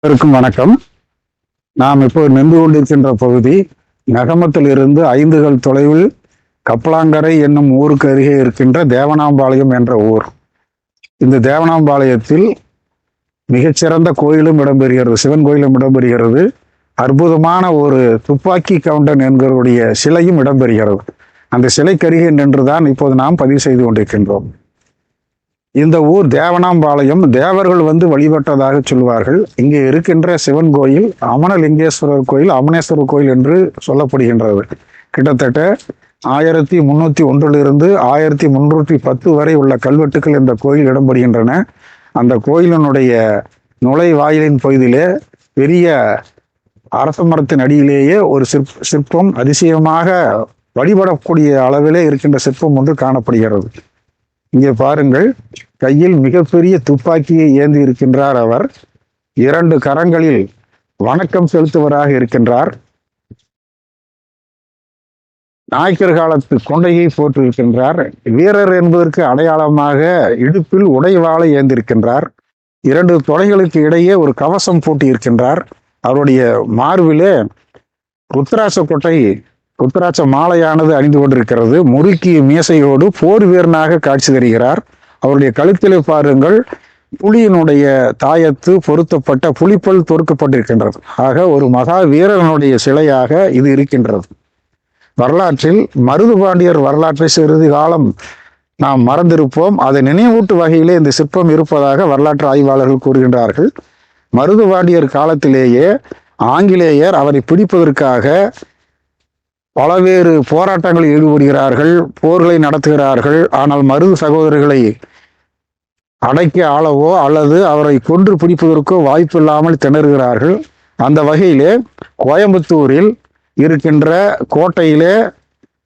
அனைவருக்கும் வணக்கம். நாம் இப்போ நின்று கொண்டிருக்கின்ற பகுதி நகமத்திலிருந்து 5 கல் தொலைவில் கப்பலாங்கரை என்னும் ஊருக்கு அருகே இருக்கின்ற தேவனாம்பாளையம் என்ற ஊர். இந்த தேவனாம்பாளையத்தில் மிகச்சிறந்த கோயிலும் இடம்பெறுகிறது, சிவன் கோயிலும் இடம்பெறுகிறது. அற்புதமான ஒரு துப்பாக்கி கவுண்டன் என்கிறவருடைய சிலையும் இடம்பெறுகிறது. அந்த சிலைக்கு அருகே நின்றுதான் இப்போது நாம் பதிவு செய்து கொண்டிருக்கின்றோம். இந்த ஊர் தேவனாம்பாளையம் தேவர்கள் வழிபட்டதாக சொல்வார்கள். இங்கே இருக்கின்ற சிவன் கோயில் அமனலிங்கேஸ்வரர் கோயில், அமனேஸ்வரர் கோயில் என்று சொல்லப்படுகின்றது. கிட்டத்தட்ட 1301 1310 வரை உள்ள கல்வெட்டுக்கள் இந்த கோயில் இடம்பெறுகின்றன. அந்த கோயிலினுடைய நுழைவாயிலின் பகுதியிலே பெரிய அரச மரத்தின் அடியிலேயே ஒரு சிற்பம் அதிசயமாக வழிபடக்கூடிய அளவிலே இருக்கின்ற சிற்பம் ஒன்று காணப்படுகிறது. இங்கே பாருங்கள், கையில் மிகப்பெரிய துப்பாக்கியை ஏந்தி இருக்கின்றார் அவர். 2 கரங்களில் வணக்கம் செலுத்துவராக இருக்கின்றார். நாயக்கர் காலத்து கொண்டையை போட்டிருக்கின்றார். வீரர் என்பதற்கு அடையாளமாக இடுப்பில் உடைவாளை ஏந்திருக்கின்றார். 2 தொடைகளுக்கு இடையே ஒரு கவசம் போட்டி இருக்கின்றார். அவருடைய மார்பிலே ருத்ராட்ச மாலையானது அணிந்து கொண்டிருக்கிறது. முறுக்கிய மீசையோடு போர் வீரனாக காட்சி தருகிறார். அவருடைய கழுத்திலே பாருங்கள், புலியினுடைய தாயத்து பொருத்தப்பட்ட புலிப்பல் தொடுக்கப்பட்டிருக்கின்றது. ஆக ஒரு மகா வீரனுடைய சிலையாக இது இருக்கின்றது. வரலாற்றில் மருதுபாண்டியர் வரலாற்றை சிறிது காலம் நாம் மறந்திருப்போம். அதை நினைவூட்டு வகையிலே இந்த சிற்பம் இருப்பதாக வரலாற்று ஆய்வாளர்கள் கூறுகின்றார்கள். மருதுபாண்டியர் காலத்திலேயே ஆங்கிலேயர் அவரை பிடிப்பதற்காக பலவேறு போராட்டங்களில் ஈடுபடுகிறார்கள், போர்களை நடத்துகிறார்கள். ஆனால் மருது சகோதரர்களை அடக்கி ஆளவோ அல்லது அவரை கொன்று பிடிப்பதற்கோ வாய்ப்பு இல்லாமல் திணறுகிறார்கள். அந்த வகையிலே கோயம்புத்தூரில் இருக்கின்ற கோட்டையிலே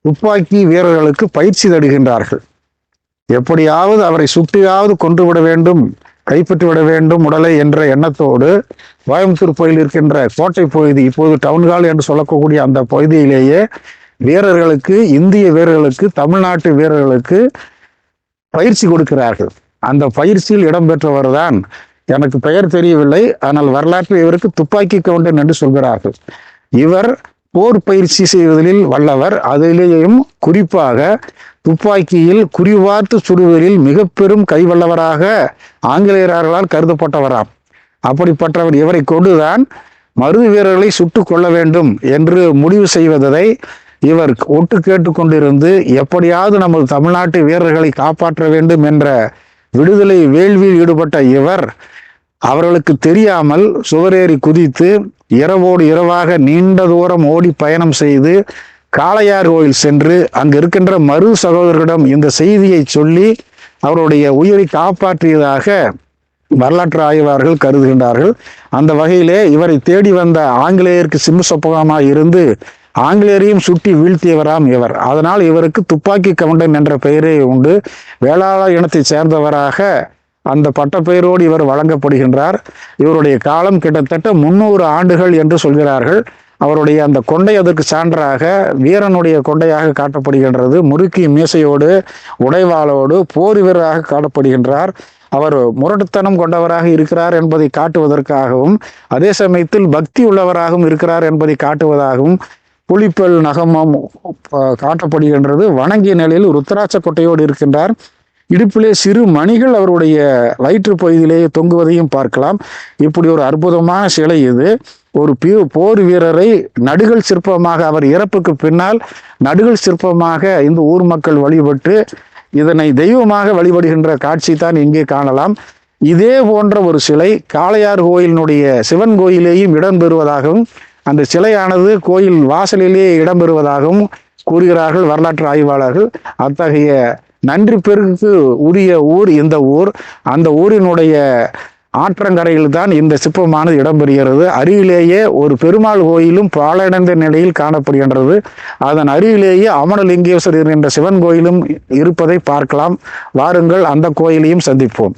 துப்பாக்கி வீரர்களுக்கு பயிற்சி தருகின்றார்கள். எப்படியாவது அவரை சுட்டியாவது கொன்றுவிட வேண்டும், கைப்பற்றிவிட வேண்டும் உடலை என்ற எண்ணத்தோடு கோயம்புத்தூர் பகுதியில் இருக்கின்ற கோட்டை பகுதி, இப்போது டவுன்ஹால் என்று சொல்லக்கூடிய அந்த பகுதியிலேயே வீரர்களுக்கு, இந்திய வீரர்களுக்கு, தமிழ்நாட்டு வீரர்களுக்கு பயிற்சி கொடுக்கிறார்கள். அந்த பயிற்சியில் இடம்பெற்றவர் தான், எனக்கு பெயர் தெரியவில்லை, ஆனால் வரலாற்று இவருக்கு துப்பாக்கி கவுண்டன் என்று சொல்கிறார்கள். இவர் போர் பயிற்சி செய்வதில் வல்லவர். அதிலேயும் குறிப்பாக துப்பாக்கியில் குறிவார்த்து சுடுவதில் மிக பெரும் கைவல்லவராக ஆங்கிலேயர்களால் கருதப்பட்டவராம். அப்படிப்பட்டவர் இவரை கொண்டுதான் மருது வீரர்களை சுட்டு கொள்ள வேண்டும் என்று முடிவு செய்வதை இவர் ஒட்டு கேட்டுக்கொண்டிருந்து, எப்படியாவது நமது தமிழ்நாட்டு வீரர்களை காப்பாற்ற வேண்டும் என்ற விடுதலை வேள்வியில் ஈடுபட்ட இவர் அவர்களுக்கு தெரியாமல் சுவரேறி குதித்து இரவோடு இரவாக நீண்ட தூரம் ஓடி பயணம் செய்து காளையார் கோயில் சென்று அங்கு இருக்கின்ற மருது சகோதரர்களிடம் இந்த செய்தியை சொல்லி அவருடைய உயிரை காப்பாற்றியதாக வரலாற்று ஆய்வாளர்கள் கருதுகின்றார்கள். அந்த வகையிலே இவரை தேடி வந்த ஆங்கிலேயருக்கு சிம்ம சொப்பகமாக இருந்து ஆங்கிலேயரையும் சுட்டி வீழ்த்தியவராம் இவர். அதனால் இவருக்கு துப்பாக்கி கவுண்டன் என்ற பெயரே உண்டு. வேளாள இனத்தை சேர்ந்தவராக அந்த பட்டப்பெயரோடு இவர் வழங்கப்படுகின்றார். இவருடைய காலம் கிட்டத்தட்ட 300 ஆண்டுகள் என்று சொல்கிறார்கள். அவருடைய அந்த கொண்டை அதற்கு சான்றாக வீரனுடைய கொண்டையாக காட்டப்படுகின்றது. முறுக்கி மீசையோடு உடைவாளோடு போர் வீரராக காட்டப்படுகின்றார். அவர் முரட்டுத்தனம் கொண்டவராக இருக்கிறார் என்பதை காட்டுவதற்காகவும், அதே சமயத்தில் பக்தி உள்ளவராகவும் இருக்கிறார் என்பதை காட்டுவதாகவும் புலிப்பல் நகமும் காட்டப்படுகின்றது. வணங்கிய நிலையில் ருத்ராட்ச கொட்டையோடு இருக்கின்றார். இடுப்பிலே சிறு மணிகள் அவருடைய வயிற்று பகுதியிலேயே தொங்குவதையும் பார்க்கலாம். இப்படி ஒரு அற்புதமான சிலை இது. ஒரு போர் வீரரை நடுகள் சிற்பமாக, அவர் இறப்புக்கு பின்னால் நடுகள் சிற்பமாக இந்த ஊர் மக்கள் வழிபட்டு இதனை தெய்வமாக வழிபடுகின்ற காட்சி தான் இங்கே காணலாம். இதே போன்ற ஒரு சிலை காளையார் கோயிலினுடைய சிவன் கோயிலேயும் இடம்பெறுவதாகவும், அந்த சிலையானது கோயில் வாசலிலேயே இடம்பெறுவதாகவும் கூறுகிறார்கள் வரலாற்று ஆய்வாளர்கள். அத்தகைய நன்றி பெருக்கு உரிய ஊர் இந்த ஊர். அந்த ஊரினுடைய ஆற்றங்கரையில் தான் இந்த சிற்பமானது இடம்பெறுகிறது. அருகிலேயே ஒரு பெருமாள் கோயிலும் பாழடைந்த நிலையில் காணப்படுகின்றது. அதன் அருகிலேயே அமனலிங்கேஸ்வரர் என்ற சிவன் கோயிலும் இருப்பதை பார்க்கலாம். வாருங்கள், அந்த கோயிலையும் சந்திப்போம்.